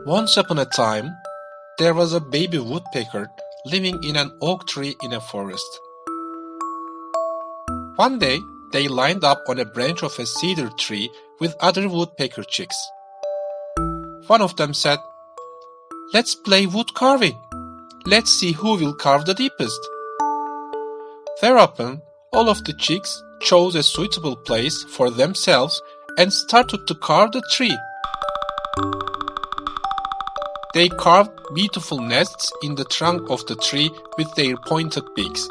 Once upon a time, there was a baby woodpecker living in an oak tree in a forest. One day, they lined up on a branch of a cedar tree with other woodpecker chicks. One of them said, "Let's play wood carving. Let's see who will carve the deepest." Thereupon, all of the chicks chose a suitable place for themselves and started to carve the tree. They carved beautiful nests in the trunk of the tree with their pointed beaks.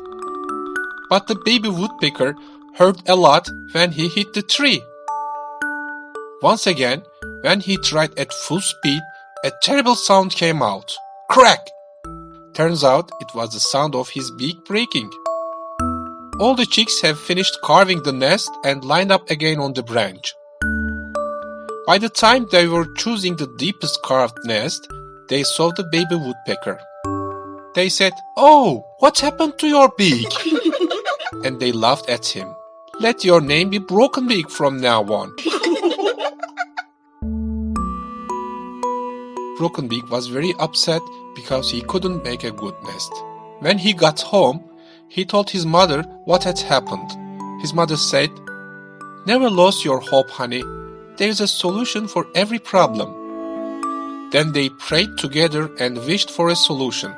But the baby woodpecker heard a lot when he hit the tree. Once again, when he tried at full speed, a terrible sound came out. Crack! Turns out it was the sound of his beak breaking. All the chicks have finished carving the nest and lined up again on the branch. By the time they were choosing the deepest carved nest, they saw the baby woodpecker. They said, "Oh, what happened to your beak?" And they laughed at him. "Let your name be Broken Beak from now on." Broken Beak was very upset because he couldn't make a good nest. When he got home, he told his mother what had happened. His mother said, "Never lose your hope, honey. There is a solution for every problem." Then they prayed together and wished for a solution.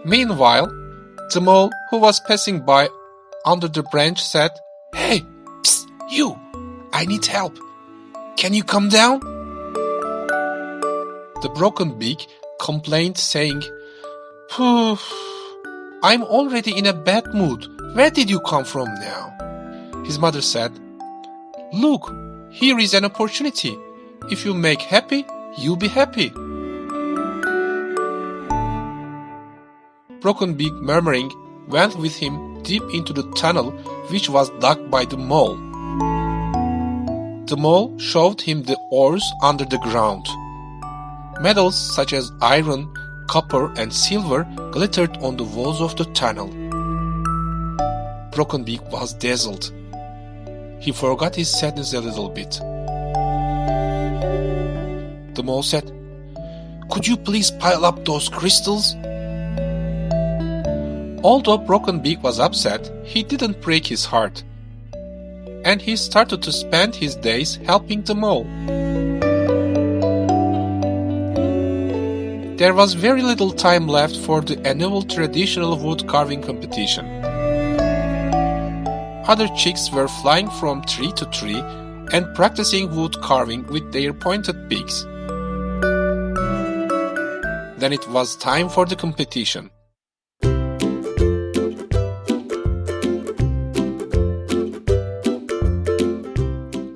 Meanwhile, the mole who was passing by under the branch said, "Hey, psst, you! I need help. Can you come down?" The Broken Beak complained, saying, "Phew, I'm already in a bad mood. Where did you come from now?" His mother said, "Look, here is an opportunity. If you make happy, you'll be happy." Broken Beak, murmuring, went with him deep into the tunnel which was dug by the mole. The mole showed him the ores under the ground. Metals such as iron, copper, and silver glittered on the walls of the tunnel. Broken Beak was dazzled. He forgot his sadness a little bit. The mole said, "Could you please pile up those crystals?" Although Broken Beak was upset, he didn't break his heart. And he started to spend his days helping the mole. There was very little time left for the annual traditional wood carving competition. Other chicks were flying from tree to tree and practicing wood carving with their pointed beaks. Then it was time for the competition.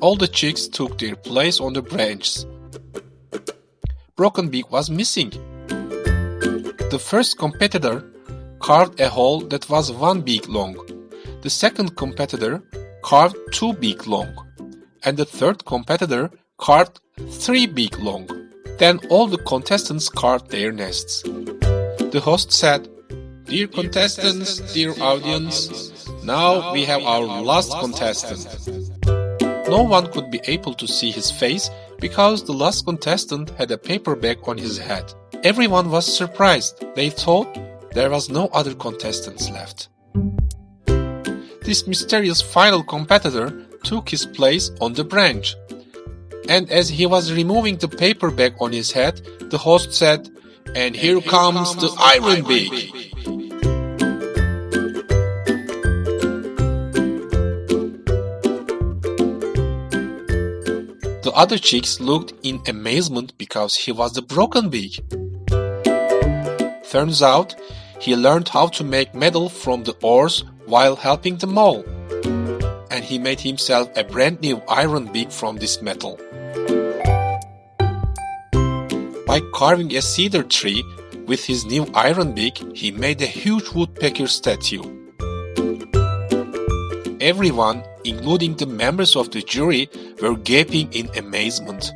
All the chicks took their place on the branches. Broken Beak was missing. The first competitor carved a hole that was 1 beak long. The second competitor carved 2 beak long. And the third competitor carved 3 beak long. Then all the contestants carved their nests. The host said, "Dear contestants, dear audience, now we have our last contestant." No one could be able to see his face because the last contestant had a paper bag on his head. Everyone was surprised. They thought there was no other contestants left. This mysterious final competitor took his place on the branch. And as he was removing the paper bag on his head, the host said, "And here comes the iron beak." The other chicks looked in amazement because he was the Broken Beak. Turns out, he learned how to make metal from the ores while helping the mole. And he made himself a brand new iron beak from this metal. By carving a cedar tree with his new iron beak, he made a huge woodpecker statue. Everyone, including the members of the jury, were gaping in amazement.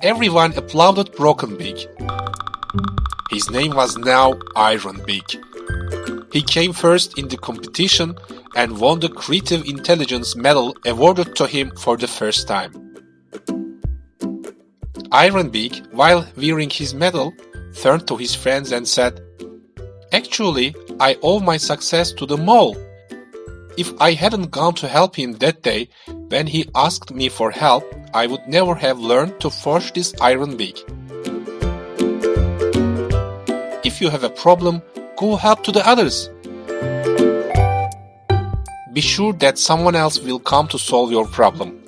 Everyone applauded Broken Beak. His name was now Iron Beak. He came first in the competition and won the Creative Intelligence Medal awarded to him for the first time. Iron Beak, while wearing his medal, turned to his friends and said, "Actually, I owe my success to the mole. If I hadn't gone to help him that day when he asked me for help, I would never have learned to forge this iron beak." If you have a problem, go help to the others. Be sure that someone else will come to solve your problem.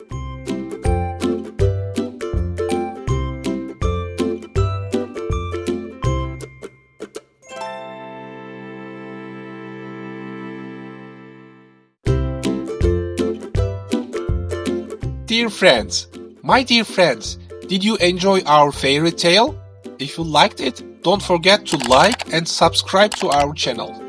Dear friends, my dear friends, did you enjoy our fairy tale? If you liked it, don't forget to like and subscribe to our channel.